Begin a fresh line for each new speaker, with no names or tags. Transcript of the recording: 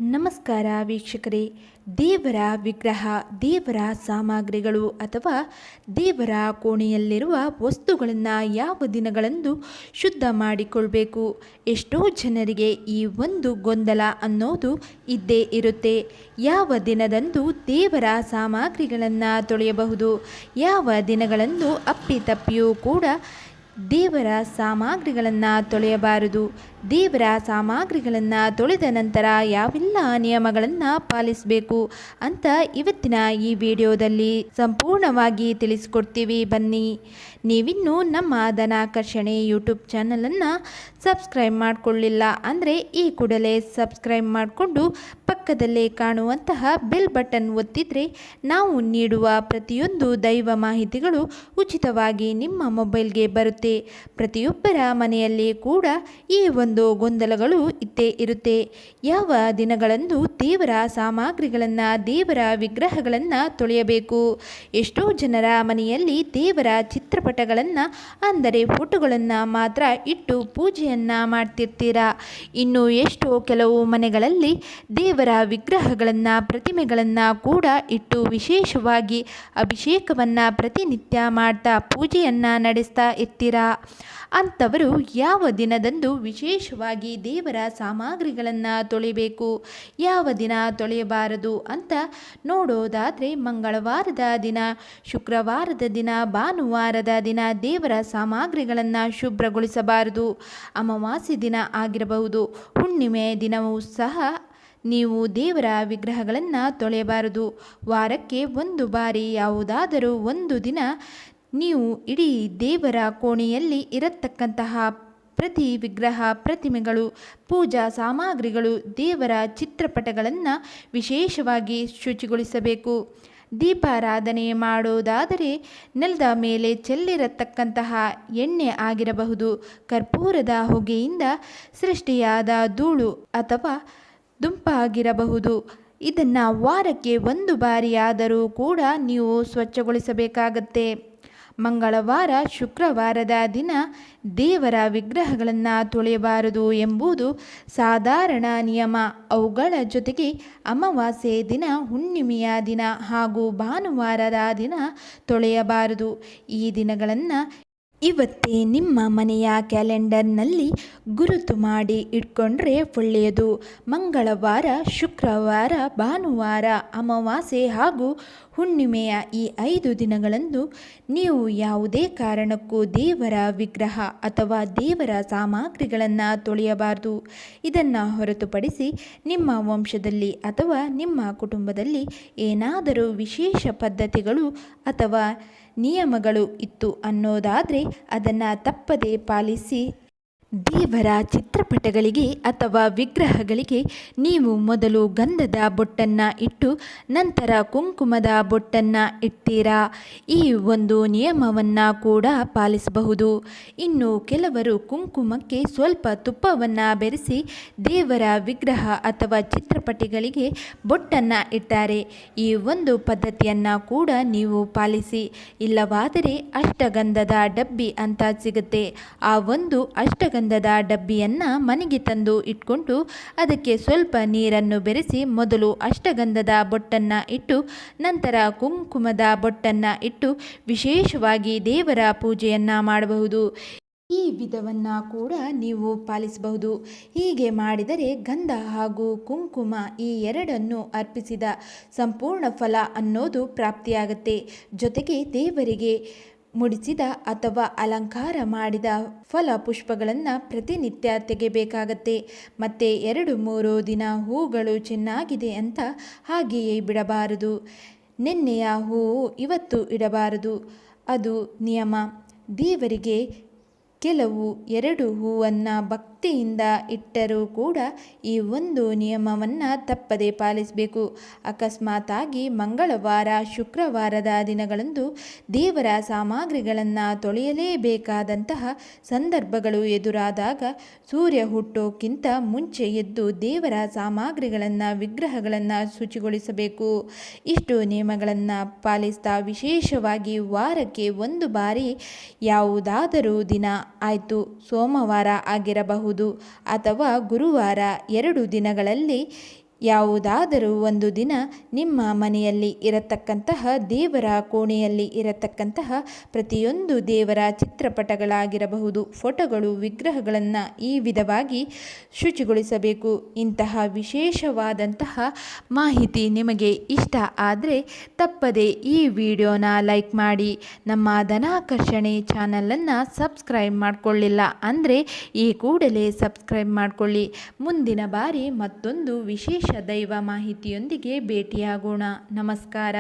ನಮಸ್ಕಾರ ವೀಕ್ಷಕರೇ. ದೇವರ ವಿಗ್ರಹ, ದೇವರ ಸಾಮಗ್ರಿಗಳು ಅಥವಾ ದೇವರ ಕೋಣೆಯಲ್ಲಿರುವ ವಸ್ತುಗಳನ್ನು ಯಾವ ದಿನಗಳಂದು ಶುದ್ಧ ಮಾಡಿಕೊಳ್ಬೇಕು? ಎಷ್ಟೋ ಜನರಿಗೆ ಈ ಒಂದು ಗೊಂದಲ ಅನ್ನೋದು ಇದ್ದೇ ಇರುತ್ತೆ. ಯಾವ ದಿನದಂದು ದೇವರ ಸಾಮಗ್ರಿಗಳನ್ನು ತೊಳೆಯಬಹುದು, ಯಾವ ದಿನಗಳಂದು ಅಪ್ಪಿತಪ್ಪಿಯೂ ಕೂಡ ದೇವರ ಸಾಮಗ್ರಿಗಳನ್ನು ತೊಳೆಯಬಾರದು, ದೇವರ ಸಾಮಗ್ರಿಗಳನ್ನು ತೊಳೆದ ನಂತರ ಯಾವೆಲ್ಲ ನಿಯಮಗಳನ್ನು ಪಾಲಿಸಬೇಕು ಅಂತ ಇವತ್ತಿನ ಈ ವಿಡಿಯೋದಲ್ಲಿ ಸಂಪೂರ್ಣವಾಗಿ ತಿಳಿಸ್ಕೊಡ್ತೀವಿ. ಬನ್ನಿ. ನೀವಿನ್ನೂ ನಮ್ಮ ಧನಾಕರ್ಷಣೆ ಯೂಟ್ಯೂಬ್ ಚಾನಲನ್ನು ಸಬ್ಸ್ಕ್ರೈಬ್ ಮಾಡಿಕೊಳ್ಳಿಲ್ಲ ಅಂದರೆ ಈ ಕೂಡಲೇ ಸಬ್ಸ್ಕ್ರೈಬ್ ಮಾಡಿಕೊಂಡು ಪಕ್ಕದಲ್ಲೇ ಕಾಣುವಂತಹ ಬೆಲ್ ಬಟನ್ ಒತ್ತಿದರೆ ನಾವು ನೀಡುವ ಪ್ರತಿಯೊಂದು ದೈವ ಮಾಹಿತಿಗಳು ಉಚಿತವಾಗಿ ನಿಮ್ಮ ಮೊಬೈಲ್ಗೆ ಬರುತ್ತೆ. ಪ್ರತಿಯೊಬ್ಬರ ಮನೆಯಲ್ಲಿ ಕೂಡ ಈ ಒಂದು ಗೊಂದಲಗಳು ಇದ್ದೇ ಇರುತ್ತೆ. ಯಾವ ದಿನಗಳಂದು ದೇವರ ಸಾಮಗ್ರಿಗಳನ್ನು, ದೇವರ ವಿಗ್ರಹಗಳನ್ನು ತೊಳೆಯಬೇಕು? ಎಷ್ಟೋ ಜನರ ಮನೆಯಲ್ಲಿ ದೇವರ ಚಿತ್ರಪಟಗಳನ್ನು ಅಂದರೆ ಫೋಟೋಗಳನ್ನು ಮಾತ್ರ ಇಟ್ಟು ಪೂಜೆಯನ್ನು ಮಾಡ್ತಿರ್ತೀರಾ. ಇನ್ನು ಎಷ್ಟೋ ಕೆಲವು ಮನೆಗಳಲ್ಲಿ ದೇವರ ವಿಗ್ರಹಗಳನ್ನು, ಪ್ರತಿಮೆಗಳನ್ನು ಕೂಡ ಇಟ್ಟು ವಿಶೇಷವಾಗಿ ಅಭಿಷೇಕವನ್ನು ಪ್ರತಿನಿತ್ಯ ಮಾಡ್ತಾ ಪೂಜೆಯನ್ನು ನಡೆಸ್ತಾ ಇರ್ತೀರಾ. ಅಂಥವರು ಯಾವ ದಿನದಂದು ವಿಶೇಷವಾಗಿ ದೇವರ ಸಾಮಗ್ರಿಗಳನ್ನು ತೊಳೆಯಬೇಕು, ಯಾವ ದಿನ ತೊಳೆಯಬಾರದು ಅಂತ ನೋಡೋದಾದರೆ ಮಂಗಳವಾರದ ದಿನ, ಶುಕ್ರವಾರದ ದಿನ, ಭಾನುವಾರದ ದಿನ ದೇವರ ಸಾಮಗ್ರಿಗಳನ್ನು ಶುಭ್ರಗೊಳಿಸಬಾರದು. ಅಮಾವಾಸ್ಯೆ ದಿನ ಆಗಿರಬಹುದು, ಹುಣ್ಣಿಮೆ ದಿನವೂ ಸಹ ನೀವು ದೇವರ ವಿಗ್ರಹಗಳನ್ನು ತೊಳೆಯಬಾರದು. ವಾರಕ್ಕೆ ಒಂದು ಬಾರಿ ಯಾವುದಾದರೂ ಒಂದು ದಿನ ನೀವು ಇಡೀ ದೇವರ ಕೋಣೆಯಲ್ಲಿ ಇರತಕ್ಕಂತಹ ಪ್ರತಿ ವಿಗ್ರಹ, ಪ್ರತಿಮೆಗಳು, ಪೂಜಾ ಸಾಮಗ್ರಿಗಳು, ದೇವರ ಚಿತ್ರಪಟಗಳನ್ನು ವಿಶೇಷವಾಗಿ ಶುಚಿಗೊಳಿಸಬೇಕು. ದೀಪಾರಾಧನೆ ಮಾಡೋದಾದರೆ ನೆಲದ ಮೇಲೆ ಚೆಲ್ಲಿರತಕ್ಕಂತಹ ಎಣ್ಣೆ ಆಗಿರಬಹುದು, ಕರ್ಪೂರದ ಹೊಗೆಯಿಂದ ಸೃಷ್ಟಿಯಾದ ಧೂಳು ಅಥವಾ ದುಂಪಾಗಿರಬಹುದು. ಇದನ್ನು ವಾರಕ್ಕೆ ಒಂದು ಬಾರಿಯಾದರೂ ಕೂಡ ನೀವು ಸ್ವಚ್ಛಗೊಳಿಸಬೇಕಾಗತ್ತೆ. ಮಂಗಳವಾರ, ಶುಕ್ರವಾರದ ದಿನ ದೇವರ ವಿಗ್ರಹಗಳನ್ನು ತೊಳೆಯಬಾರದು ಎಂಬುದು ಸಾಧಾರಣ ನಿಯಮ. ಅವುಗಳ ಜೊತೆಗೆ ಅಮಾವಾಸ್ಯೆ ದಿನ, ಹುಣ್ಣಿಮೆಯ ದಿನ ಹಾಗೂ ಭಾನುವಾರದ ದಿನ ತೊಳೆಯಬಾರದು. ಈ ದಿನಗಳನ್ನು ಇವತ್ತೇ ನಿಮ್ಮ ಮನೆಯ ಕ್ಯಾಲೆಂಡರ್ನಲ್ಲಿ ಗುರುತು ಮಾಡಿ ಇಟ್ಕೊಂಡ್ರೆ ಒಳ್ಳೆಯದು. ಮಂಗಳವಾರ, ಶುಕ್ರವಾರ, ಭಾನುವಾರ, ಅಮಾವಾಸ್ಯೆ ಹಾಗೂ ಹುಣ್ಣಿಮೆಯ ಈ 5 ದಿನಗಳಂದು ನೀವು ಯಾವುದೇ ಕಾರಣಕ್ಕೂ ದೇವರ ವಿಗ್ರಹ ಅಥವಾ ದೇವರ ಸಾಮಗ್ರಿಗಳನ್ನು ತೊಳೆಯಬಾರದು. ಇದನ್ನು ಹೊರತುಪಡಿಸಿ ನಿಮ್ಮ ವಂಶದಲ್ಲಿ ಅಥವಾ ನಿಮ್ಮ ಕುಟುಂಬದಲ್ಲಿ ಏನಾದರೂ ವಿಶೇಷ ಪದ್ಧತಿಗಳು ಅಥವಾ ನಿಯಮಗಳು ಇತ್ತು ಅನ್ನೋದಾದರೆ ಅದನ್ನು ತಪ್ಪದೇ ಪಾಲಿಸಿ. ದೇವರ ಚಿತ್ರಪಟಗಳಿಗೆ ಅಥವಾ ವಿಗ್ರಹಗಳಿಗೆ ನೀವು ಮೊದಲು ಗಂಧದ ಬೊಟ್ಟನ್ನು ಇಟ್ಟು ನಂತರ ಕುಂಕುಮದ ಬೊಟ್ಟನ್ನು ಇಡ್ತೀರಾ. ಈ ಒಂದು ನಿಯಮವನ್ನು ಕೂಡ ಪಾಲಿಸಬಹುದು. ಇನ್ನು ಕೆಲವರು ಕುಂಕುಮಕ್ಕೆ ಸ್ವಲ್ಪ ತುಪ್ಪವನ್ನು ಬೆರೆಸಿ ದೇವರ ವಿಗ್ರಹ ಅಥವಾ ಚಿತ್ರಪಟಗಳಿಗೆ ಬೊಟ್ಟನ್ನು ಇಡ್ತಾರೆ. ಈ ಒಂದು ಪದ್ಧತಿಯನ್ನು ಕೂಡ ನೀವು ಪಾಲಿಸಿ. ಇಲ್ಲವಾದರೆ ಅಷ್ಟಗಂಧದ ಡಬ್ಬಿ ಅಂತ ಸಿಗುತ್ತೆ. ಆ ಒಂದು ಅಷ್ಟಗಂಧದ ಡಬ್ಬಿಯನ್ನು ಮನೆಗೆ ತಂದು ಇಟ್ಕೊಂಡು ಅದಕ್ಕೆ ಸ್ವಲ್ಪ ನೀರನ್ನು ಬೆರೆಸಿ ಮೊದಲು ಅಷ್ಟಗಂಧದ ಬೊಟ್ಟನ್ನು ಇಟ್ಟು ನಂತರ ಕುಂಕುಮದ ಬೊಟ್ಟನ್ನು ಇಟ್ಟು ವಿಶೇಷವಾಗಿ ದೇವರ ಪೂಜೆಯನ್ನು ಮಾಡಬಹುದು. ಈ ವಿಧವನ್ನು ಕೂಡ ನೀವು ಪಾಲಿಸಬಹುದು. ಹೀಗೆ ಮಾಡಿದರೆ ಗಂಧ ಹಾಗೂ ಕುಂಕುಮ ಈ ಎರಡನ್ನು ಅರ್ಪಿಸಿದ ಸಂಪೂರ್ಣ ಫಲ ಅನ್ನೋದು ಪ್ರಾಪ್ತಿಯಾಗುತ್ತೆ. ಜೊತೆಗೆ ದೇವರಿಗೆ ಮುಡಿಸಿದ ಅಥವಾ ಅಲಂಕಾರ ಮಾಡಿದ ಫಲ ಪುಷ್ಪಗಳನ್ನು ಪ್ರತಿನಿತ್ಯ ತೆಗೆಯಬೇಕಾಗತ್ತೆ. ಮತ್ತು 2-3 ದಿನ ಹೂಗಳು ಚೆನ್ನಾಗಿದೆ ಅಂತ ಹಾಗೆಯೇ ಬಿಡಬಾರದು. ನೆನ್ನೆಯ ಹೂವು ಇವತ್ತು ಇಡಬಾರದು, ಅದು ನಿಯಮ. ದೇವರಿಗೆ ಕೆಲವು 2 ಹೂವನ್ನು ಭಕ್ತಿಯಿಂದ ಇಟ್ಟರೂ ಕೂಡ ಈ ಒಂದು ನಿಯಮವನ್ನು ತಪ್ಪದೇ ಪಾಲಿಸಬೇಕು. ಅಕಸ್ಮಾತಾಗಿ ಮಂಗಳವಾರ, ಶುಕ್ರವಾರದ ದಿನಗಳಂದು ದೇವರ ಸಾಮಗ್ರಿಗಳನ್ನು ತೊಳೆಯಲೇಬೇಕಾದಂತಹ ಸಂದರ್ಭಗಳು ಎದುರಾದಾಗ ಸೂರ್ಯ ಹುಟ್ಟೋಕ್ಕಿಂತ ಮುಂಚೆ ಎದ್ದು ದೇವರ ಸಾಮಗ್ರಿಗಳನ್ನು, ವಿಗ್ರಹಗಳನ್ನು ಶುಚಿಗೊಳಿಸಬೇಕು. ಇಷ್ಟು ನಿಯಮಗಳನ್ನು ಪಾಲಿಸ್ತಾ ವಿಶೇಷವಾಗಿ ವಾರಕ್ಕೆ ಒಂದು ಬಾರಿ ಯಾವುದಾದರೂ ದಿನ ಆಯಿತು, ಸೋಮವಾರ ಆಗಿರಬಹುದು ಅಥವಾ ಗುರುವಾರ, 2 ದಿನಗಳಲ್ಲಿ ಯಾವುದಾದರೂ ಒಂದು ದಿನ ನಿಮ್ಮ ಮನೆಯಲ್ಲಿ ಇರತಕ್ಕಂತಹ ದೇವರ ಕೋಣೆಯಲ್ಲಿ ಇರತಕ್ಕಂತಹ ಪ್ರತಿಯೊಂದು ದೇವರ ಚಿತ್ರಪಟಗಳಾಗಿರಬಹುದು, ಫೋಟೋಗಳು, ವಿಗ್ರಹಗಳನ್ನು ಈ ವಿಧವಾಗಿ ಶುಚಿಗೊಳಿಸಬೇಕು. ಇಂತಹ ವಿಶೇಷವಾದಂತಹ ಮಾಹಿತಿ ನಿಮಗೆ ಇಷ್ಟ ಆದರೆ ತಪ್ಪದೆ ಈ ವಿಡಿಯೋನ ಲೈಕ್ ಮಾಡಿ. ನಮ್ಮ ಧನಾಕರ್ಷಣೆ ಚಾನಲನ್ನು ಸಬ್ಸ್ಕ್ರೈಬ್ ಮಾಡಿಕೊಳ್ಳಿಲ್ಲ ಅಂದರೆ ಈ ಕೂಡಲೇ ಸಬ್ಸ್ಕ್ರೈಬ್ ಮಾಡಿಕೊಳ್ಳಿ. ಮುಂದಿನ ಬಾರಿ ಮತ್ತೊಂದು ವಿಶೇಷ ದೈವ ಮಾಹಿತಿಯೊಂದಿಗೆ ಭೇಟಿಯಾಗೋಣ. ನಮಸ್ಕಾರ.